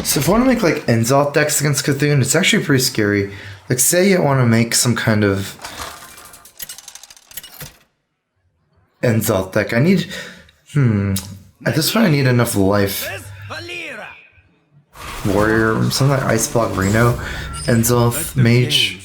So if I want to make like Enzoth decks against Cthulhu, it's actually pretty scary. Like say you want to make some kind of Enzoth deck. I need, at this point I need enough life. Warrior, something like Ice Block Reno, Enzoth, Mage.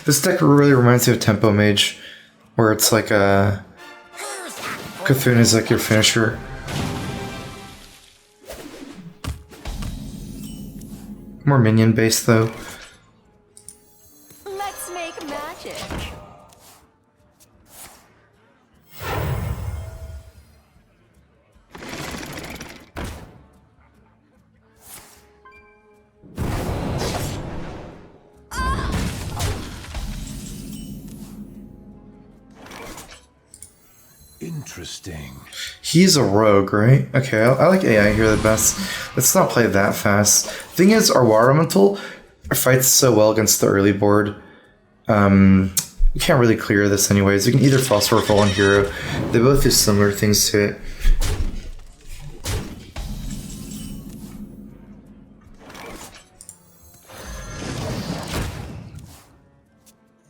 This deck really reminds me of Tempo Mage, where it's like a Cthulhu is like your finisher. More minion based though. Let's make magic. Interesting. He's a rogue, right? Okay, I like AI here the best. Let's not play that fast. Thing is, our Water Elemental fights so well against the early board. We can't really clear this anyways. We can either Phosphor or Fallen Hero. They both do similar things to it.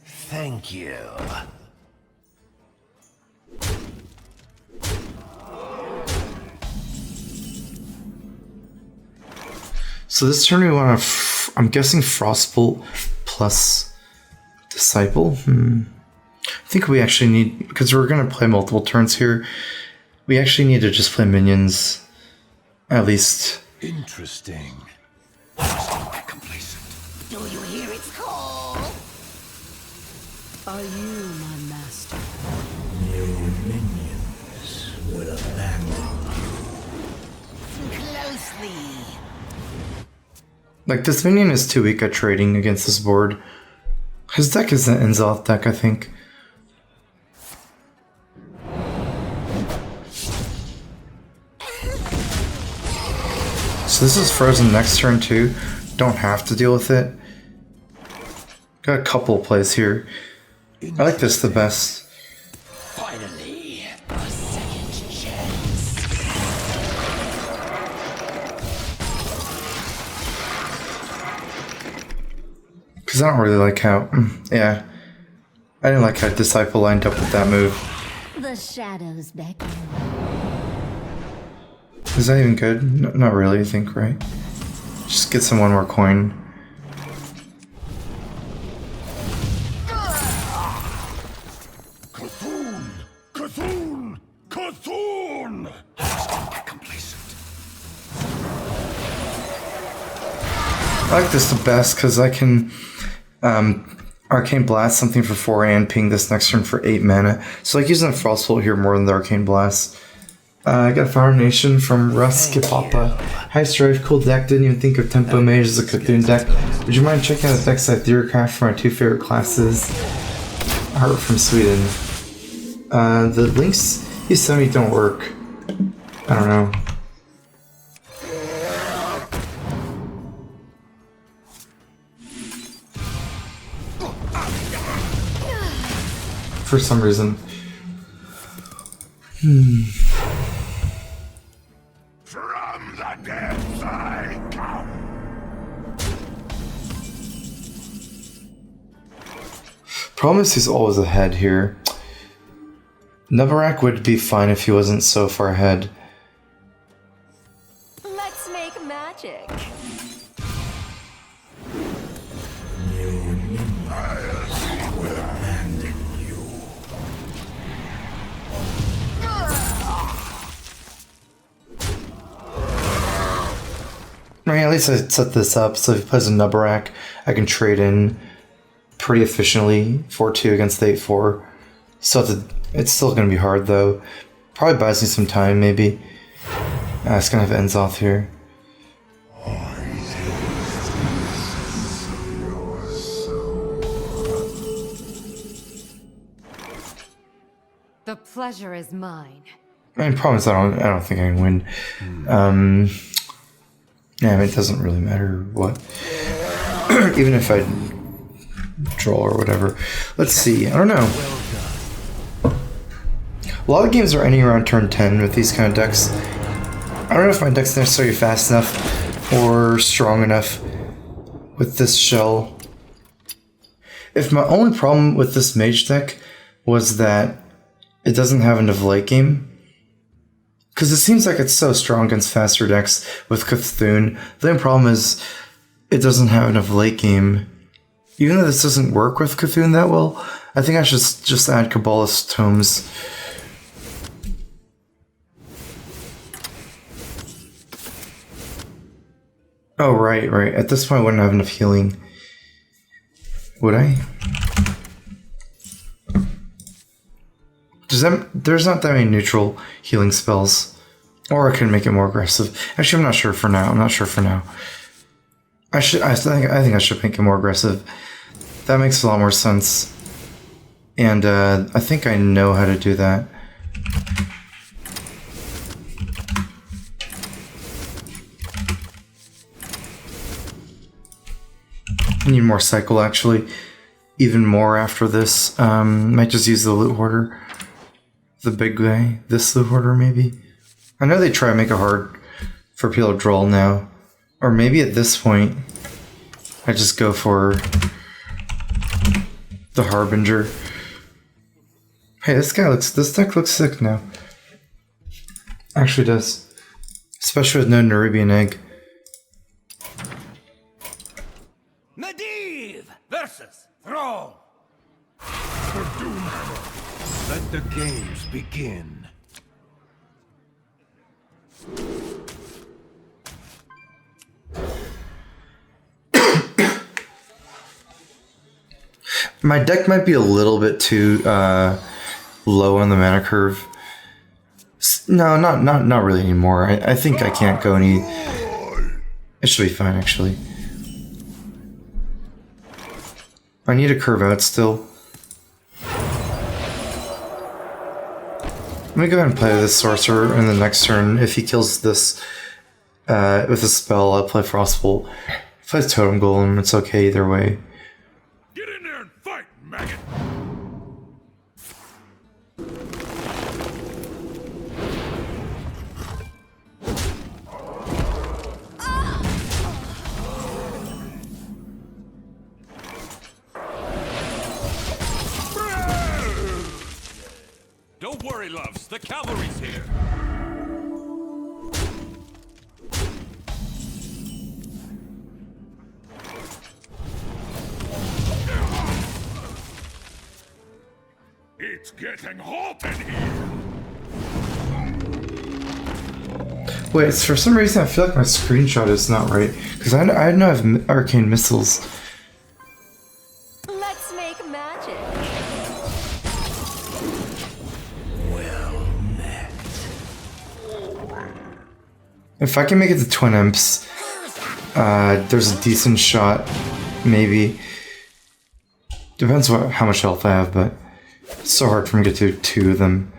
Thank you. So this turn we want to, I'm guessing Frostbolt plus Disciple. I think we actually need, because we're going to play multiple turns here, we actually need to just play minions, at least. Interesting. Complacent. Do you hear its call? Are you my master? Your minions will abandon Closely. Like, this minion is too weak at trading against this board. His deck is an Enzoth deck, I think. So this is frozen next turn too. Don't have to deal with it. Got a couple of plays here. I like this the best. Finally, a second chance. Because I don't really like how... yeah. I didn't like how Disciple lined up with that move. The shadows beckon. Is that even good? No, not really, I think, right? Just get some one more coin. Cthulhu! Cthulhu! Cthulhu! Complacent. I like this the best because I can Arcane Blast something for 4 and ping this next turn for 8 mana. So like using the Frostbolt here more than the Arcane Blast. I got Fire Nation from Russ Kipapa. Hi Strife, cool deck. Didn't even think of Tempo Mage as a Cthulhu deck. Would you mind checking out the deck site Theorycraft for my 2 favorite classes? Art from Sweden. The links you sent me don't work. I don't know. For some reason. From the depths I come. Problem is he's always ahead here. Nebarak would be fine if he wasn't so far ahead. Let's make magic. I mean, at least I set this up so if he plays a Nebarak, I can trade in pretty efficiently 4-2 against the 8-4. So it's still going to be hard though. Probably buys me some time maybe. It's going to have Enzoth here. The pleasure is mine. I mean, problem is I don't think I can win. Yeah, I mean, it doesn't really matter what. Even if I draw or whatever. Let's see. I don't know. A lot of games are ending around turn 10 with these kind of decks. I don't know if my deck's necessarily fast enough or strong enough with this shell. If my only problem with this Mage deck was that it doesn't have enough late game, because it seems like it's so strong against faster decks with Cthulhu. The only problem is it doesn't have enough late game. Even though this doesn't work with Cthulhu that well, I think I should just add Kabbalist Tomes. Oh, right. At this point I wouldn't have enough healing. Would I? There's not that many neutral healing spells. Or I can make it more aggressive. Actually, I'm not sure for now. I think I should make it more aggressive. That makes a lot more sense. And I think I know how to do that. I need more cycle, actually. Even more after this. Might just use the loot hoarder. The big guy. This loot hoarder, maybe. I know they try to make it hard for people to draw now. Or maybe at this point, I just go for the Harbinger. Hey, this deck looks sick now. Actually does. Especially with no Nerubian Egg. Medivh versus Throne. For Doomhammer, let the games begin. My deck might be a little bit too low on the mana curve. No, not really anymore. I think I can't go any. It should be fine, actually. I need to curve out still. Let me go ahead and play this sorcerer in the next turn. If he kills this with a spell, I'll play Frostbolt. If he plays Totem Golem, it's okay either way. Get in there and fight, maggot! Don't worry, loves. The cavalry's here. It's getting hot in here. Wait, for some reason I feel like my screenshot is not right. Because I know I have arcane missiles. Let's make magic. Well met. If I can make it to Twin Imps, there's a decent shot, maybe. Depends how much health I have, but it's so hard for me to get to 2 of them.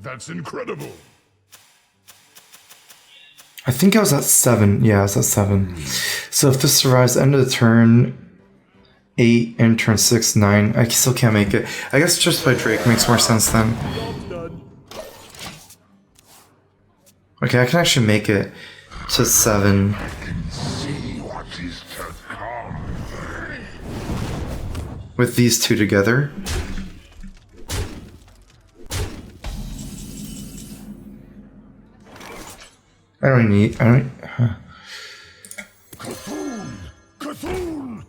That's incredible. I think I was at 7. Yeah, I was at 7. So if this survives end of the turn 8 and turn 6, 9, I still can't make it. I guess just by Drake makes more sense then. Okay, I can actually make it to 7. See what is to come. With these 2 together. Huh. Cthulhu!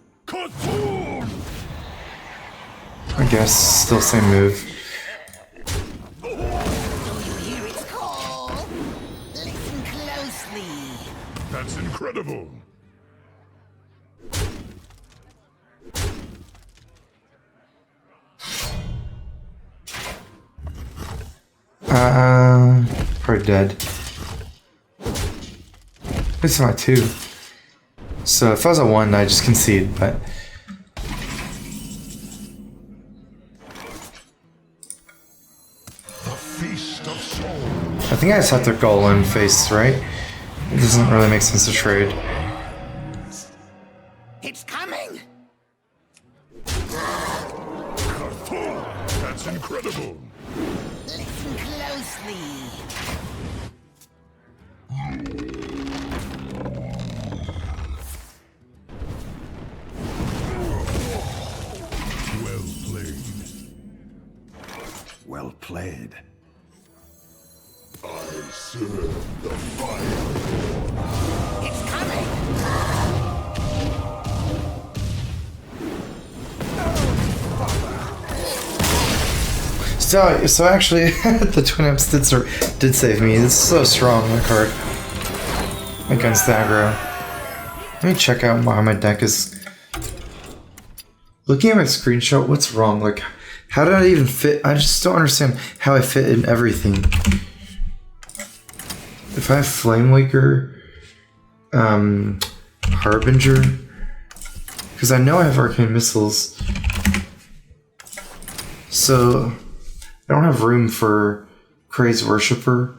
I guess still same move. Do you hear its call? Listen closely. That's incredible. Probably dead. This is my 2. So if I was a 1, I just concede, but The feast feast of souls. I think I just have to go in face, right? It doesn't really make sense to trade. It's coming! That's incredible. Listen closely. Well played. Well played. I serve the fire. It's coming! So actually, the Twin Imps did save me. This is so strong, that card. Against the aggro. Let me check out how my deck is. Looking at my screenshot, what's wrong? Like, how did I even fit? I just don't understand how I fit in everything. If I have Flamewaker, Harbinger, because I know I have Arcane Missiles, so I don't have room for Crazed Worshipper,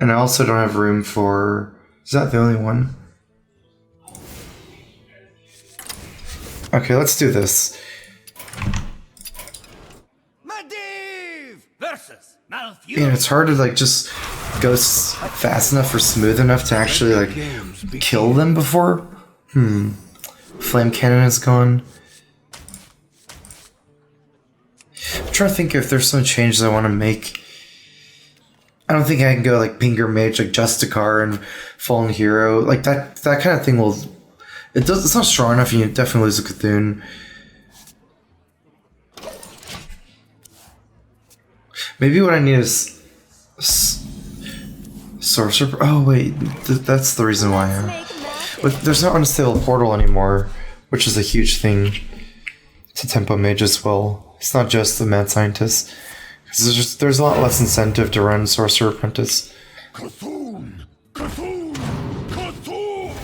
and I also don't have room for... Is that the only one? Okay, let's do this. Medivh versus Malfurion. And it's hard to like just go fast enough or smooth enough to actually like kill them before. Flame Cannon is gone. I'm trying to think if there's some changes I want to make. I don't think I can go like Pinger Mage, like Justicar and Fallen Hero. Like that kind of thing will... It's not strong enough and you definitely lose a Cthulhu. Maybe what I need is... Sorcerer... Oh wait, that's the reason why. But there's no Unstable Portal anymore, which is a huge thing to Tempo Mage as well. It's not just the Mad Scientist. There's a lot less incentive to run Sorcerer Apprentice. Cthulhu! Cthulhu! Cthulhu!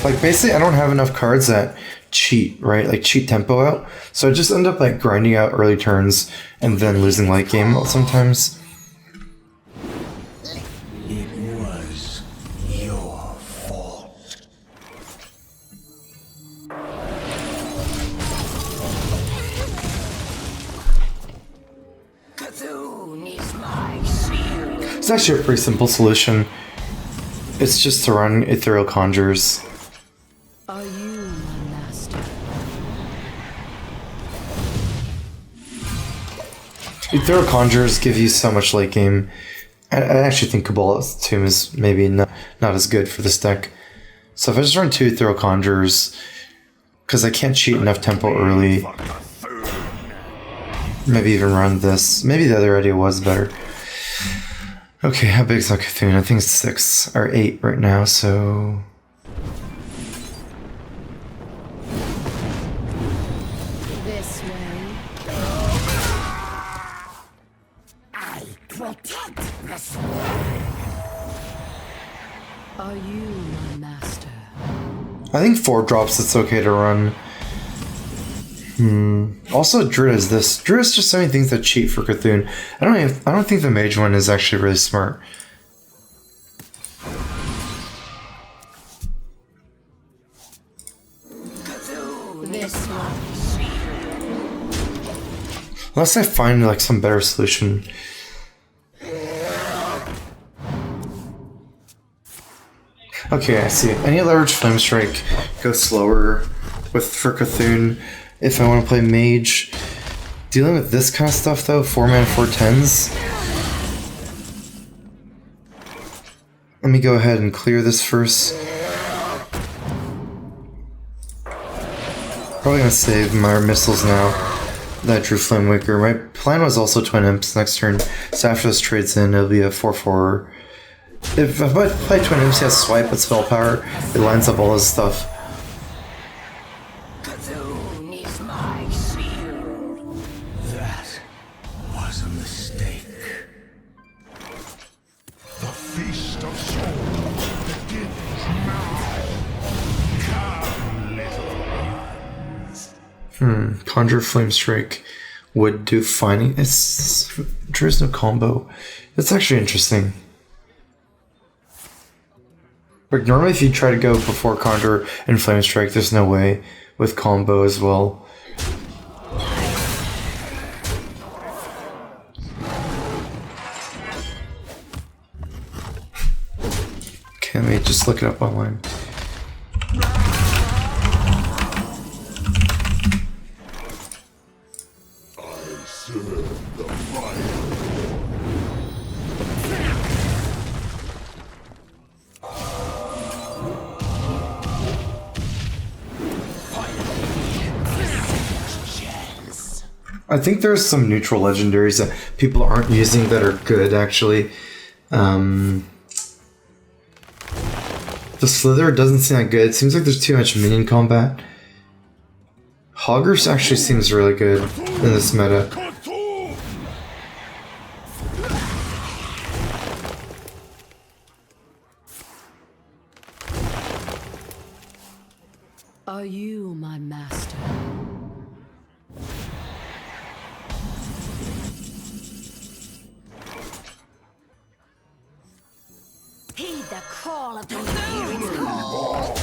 Like basically I don't have enough cards that cheat, right? Like cheat tempo out. So I just end up like grinding out early turns and then losing late game sometimes. It was your fault. Cthulhu is my shield. It's actually a pretty simple solution. It's just to run Ethereal Conjures. Are you my master? Ethereal Conjures give you so much late game. I actually think Cabala's Tomb is maybe not as good for this deck. So if I just run 2 Ethereal Conjures, because I can't cheat enough tempo early, maybe even run this. Maybe the other idea was better. Okay, how big is that Cthulhu? I think it's 6 or 8 right now, so... This way. I protect the sword. Are you my master? I think 4 drops it's okay to run. Also, Druid is this. Druid is just so many things that cheat for Cthulhu. I don't think the Mage one is actually really smart. This way. Unless I find like some better solution. Okay, I see. I need to leverage Flame Strike, go slower for Cthulhu if I want to play Mage. Dealing with this kind of stuff though, 4 mana 4 10s. Let me go ahead and clear this first. Probably gonna save my missiles now that I drew Flamewaker. My plan was also Twin Imps next turn, so after this trades in, it'll be a 4/4. If I play Twin Imps, he has Swipe with Spell Power, it lines up all his stuff. Cthulhu is my shield. That was a mistake. The feast of souls begins now. Come, little one. Conjure Flame Strike would do fine. There's no combo. It's actually interesting. Like normally if you try to go before Conjure and Flame Strike, there's no way with combo as well. Okay, let me just look it up online. I think there's some neutral legendaries that people aren't using that are good, actually. The Slither doesn't seem that good. It seems like there's too much minion combat. Hoggers actually seems really good in this meta. Are you my master? Heed the call of the Spirit's call.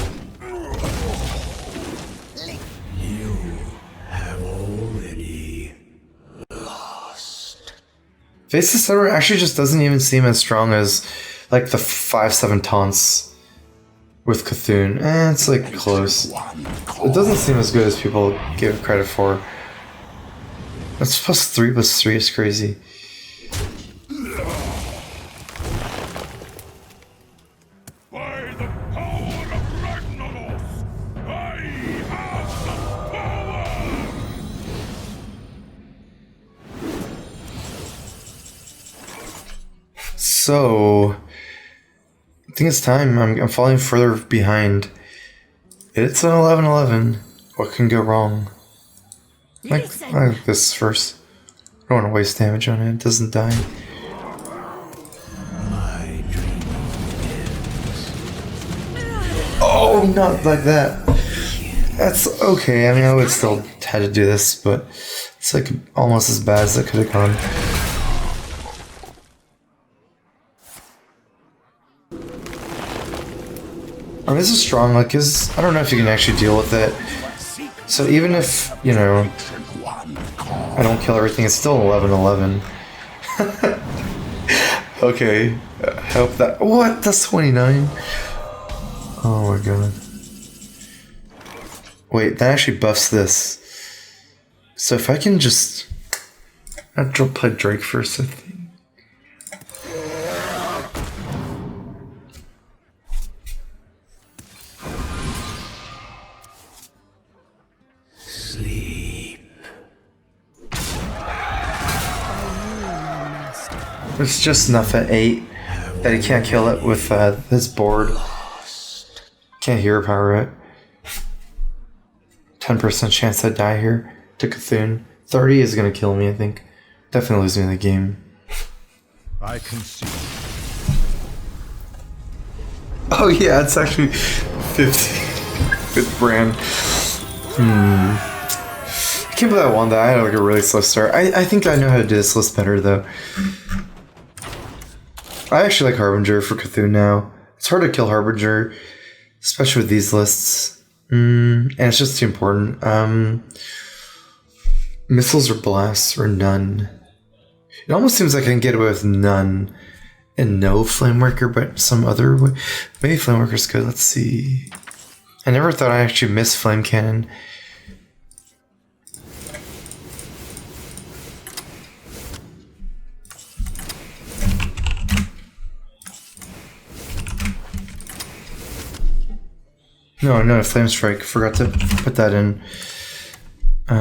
You have already lost. Faceless Setter actually just doesn't even seem as strong as like the 5/7 taunts with Cthulhu. It's like close. It doesn't seem as good as people give it credit for. That's +3/+3 is crazy. So, I think it's time. I'm falling further behind. It's an 11-11. What can go wrong? I like this first. I don't want to waste damage on it. It doesn't die. Oh, not like that. That's okay. I mean, I would still had to do this, but it's like almost as bad as it could have gone. I mean, this is strong, like, cause I don't know if you can actually deal with it. So even if, you know, I don't kill everything, it's still 11-11. Okay, I hope that. What? That's 29? Oh my god. Wait, that actually buffs this. So if I can just. I'll play Drake first, I think. It's just enough at 8 that he can't kill it with this board. Can't hero power it. 10% chance I die here to Cthulhu. 30 is gonna kill me, I think. Definitely lose me in the game. I can see. Oh yeah, it's actually 50 with Fran. I can't believe I won that. I had like a really slow start. I think I know how to do this list better though. I actually like Harbinger for Cthulhu now. It's hard to kill Harbinger, especially with these lists. And it's just too important. Missiles or blasts or none. It almost seems like I can get away with none and no Flameworker, but some other way. Maybe Flameworker's good. Let's see. I never thought I actually missed Flame Cannon. No, Flame Strike. Forgot to put that in. I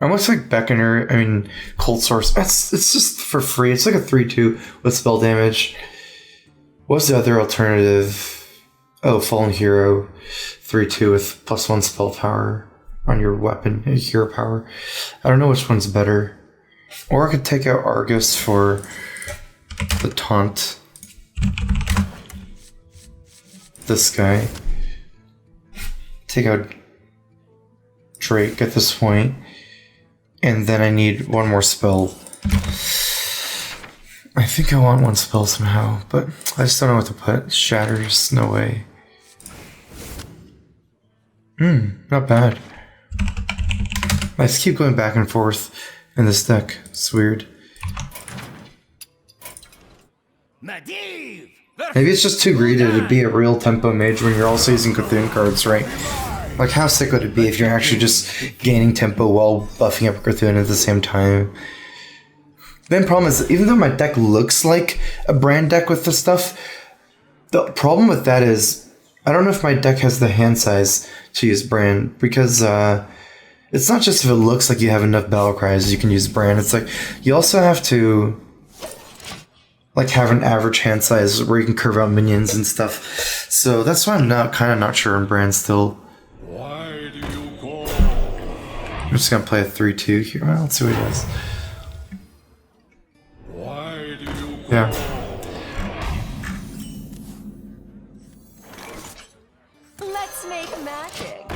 almost like Beckoner. I mean, Cold Source. It's just for free. It's like a 3/2 with spell damage. What's the other alternative? Oh, Fallen Hero. 3/2 with +1 spell power on your weapon. Hero power. I don't know which one's better. Or I could take out Argus for the taunt. This guy. take out Drake at this point, and then I need one more spell. I think I want one spell somehow, but I just don't know what to put. Shatters, no way. Not bad. I just keep going back and forth in this deck. It's weird. Maybe it's just too greedy to be a real tempo mage when you're also using Cthulhu cards, right? Like, how sick would it be if you're actually just gaining tempo while buffing up Cthulhu at the same time? The main problem is, even though my deck looks like a brand deck with this stuff, the problem with that is, I don't know if my deck has the hand size to use brand, because it's not just if it looks like you have enough battle cries you can use brand, it's like, you also have to like have an average hand size where you can curve out minions and stuff. So that's why I'm kind of not sure on brand still. Why do you call? I'm just gonna play a 3-2 here. Well, let's see what he does. Why do you call? Yeah. Let's make magic.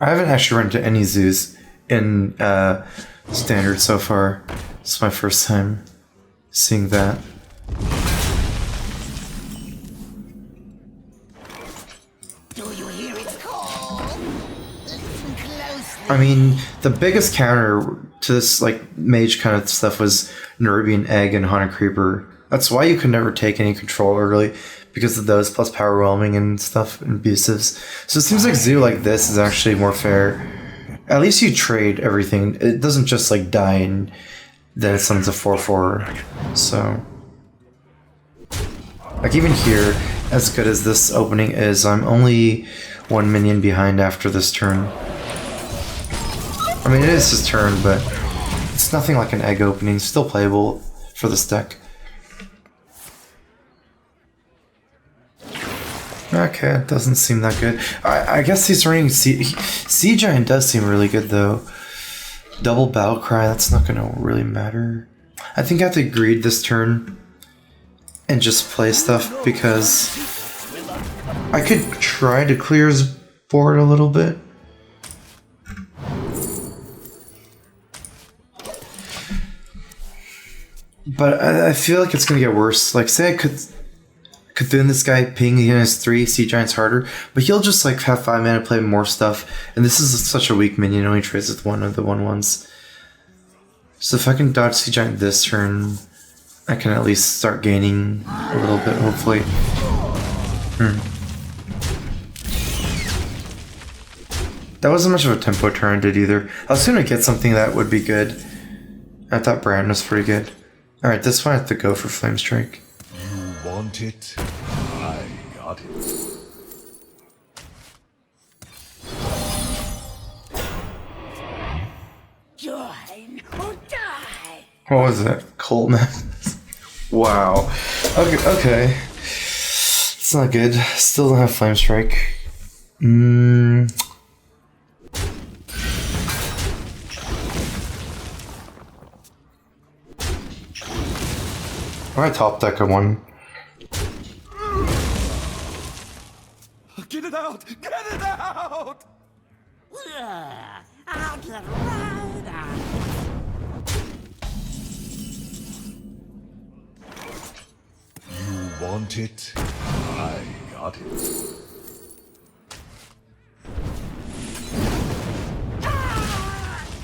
I haven't actually run into any zoos in standard so far. It's my first time seeing that. Do you hear its call? Listen closely. I mean, the biggest counter to this like mage kind of stuff was Nerubian Egg and Haunted Creeper. That's why you could never take any control early, because of those plus power whelming and stuff and abusives. So it seems like zoo like this is actually more fair. At least you trade everything. It doesn't just like die and then it summons a 4/4. So like even here, as good as this opening is, I'm only one minion behind after this turn. I mean, it is his turn, but it's nothing like an egg opening. Still playable for this deck. Okay, it doesn't seem that good. I guess he's running Sea Giant does seem really good though. Double Battle Cry, that's not gonna really matter. I think I have to greed this turn and just play stuff because I could try to clear his board a little bit. But I feel like it's gonna get worse. Like, say I could Cthulhu this guy ping against 3 Sea Giants harder, but he'll just like have 5 mana, play more stuff, and this is such a weak minion, only trades with one of the 1/1s. So if I can dodge Sea Giant this turn, I can at least start gaining a little bit, hopefully. That wasn't much of a tempo turn I did either. I was gonna get something that would be good. I thought Brand was pretty good. Alright, this one I have to go for Flame Strike. You want it? I got it. Join or die. What was it? Coleman. Wow. Okay. It's not good. Still don't have Flame Strike. I top deck a 1. Get it out! Get it out! Out the road. You want it? I got it.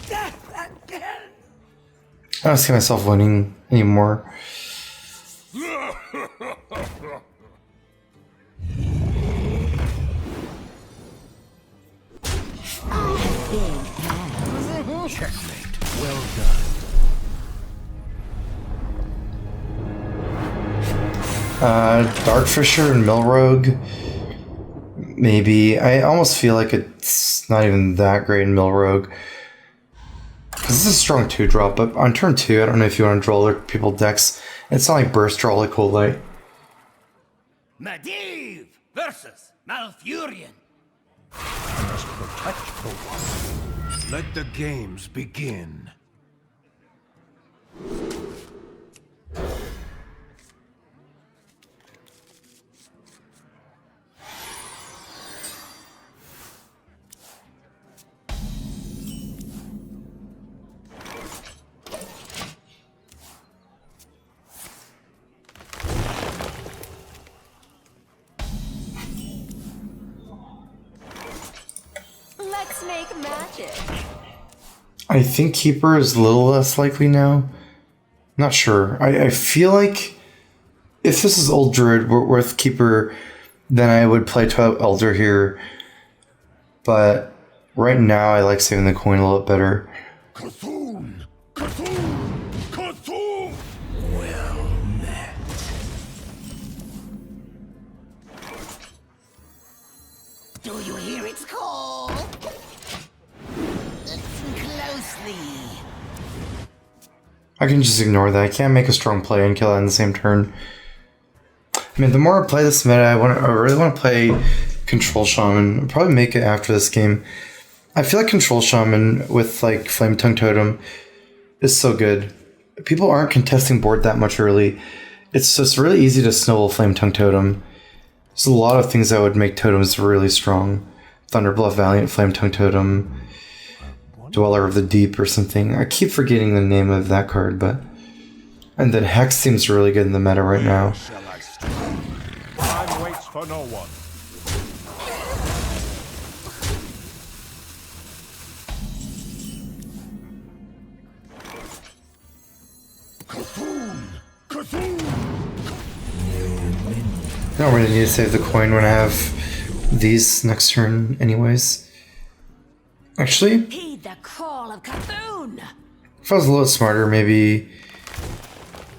Death again. I don't see myself winning anymore. Checkmate. Well done. Darkfisher and Millrogue. Maybe. I almost feel like it's not even that great in Millrogue. Because this is a strong 2-drop, but on turn 2, I don't know if you want to draw other people's decks. It's not like Burst Draw like Cold Light. Medivh versus Malfurion. I must protect the one. Let the games begin. Let's make magic. I think Keeper is a little less likely now. Not sure. I feel like if this is old Druid with Keeper, then I would play 12 Elder here. But right now, I like saving the coin a little better. Cthulhu! Cthulhu! Cthulhu! Well met. Do you hear its call? Listen closely. I can just ignore that. I can't make a strong play and kill it in the same turn. I mean, the more I play this meta, I really want to play Control Shaman. I'll probably make it after this game. I feel like Control Shaman with like Flame Tongue Totem is so good. People aren't contesting board that much early. It's just really easy to snowball Flame Tongue Totem. There's a lot of things that would make totems really strong. Thunderbluff Valiant, Flame Tongue Totem, Dweller of the Deep or something. I keep forgetting the name of that card, but... And then Hex seems really good in the meta right now. Time waits for no one. Cthulhu! Cthulhu! I don't really need to save the coin when I have these next turn anyways. Actually, Heed the call of Cthulhu. if I was a little smarter, maybe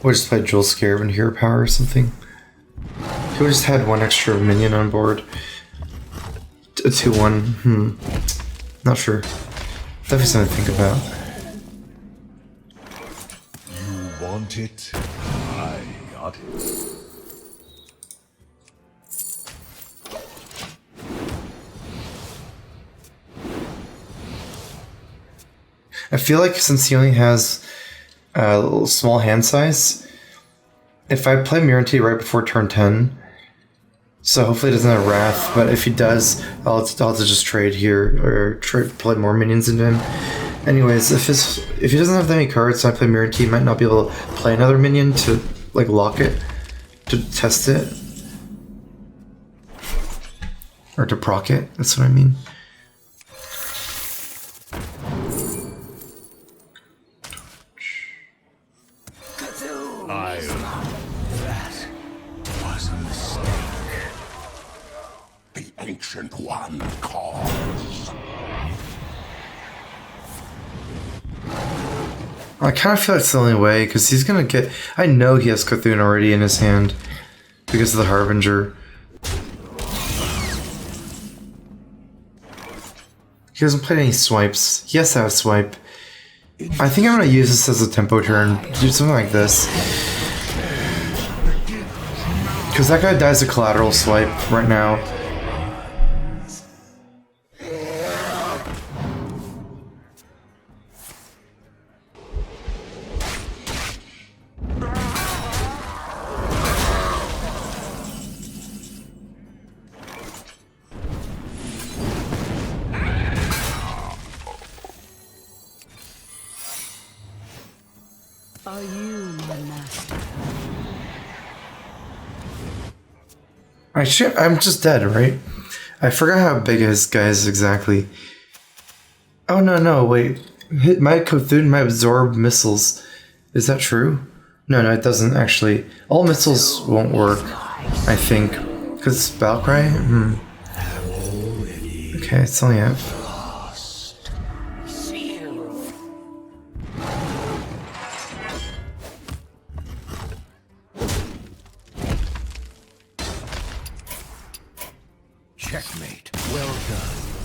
we'll just play Jewel Scarab and Hero Power or something. He would just had one extra minion on board. A 2-1. Not sure. Definitely something to think about. You want it? I got it. I feel like since he only has a little small hand size, if I play Mirante right before turn 10, so hopefully he doesn't have Wrath, but if he does, I'll have to just trade here, or play more minions into him. Anyways, if he doesn't have that many cards, so I play Mirante, he might not be able to play another minion to like lock it, to test it. Or to proc it, that's what I mean. Was a mistake. The Ancient One calls. I kind of feel it's the only way, because he's gonna get... I know he has Cthulhu already in his hand, because of the Harbinger. He hasn't played any swipes. He has to have a swipe. I think I'm gonna use this as a tempo turn. Do something like this. Because that guy dies a collateral swipe right now. Are you my master? Actually, I'm just dead, right? I forgot how big his guy is exactly. Oh, no, wait. My Cthulhu might absorb missiles. Is that true? No, it doesn't actually. All missiles won't work, I think. Because it's Battlecry? Okay, it's only F. Checkmate. Well done.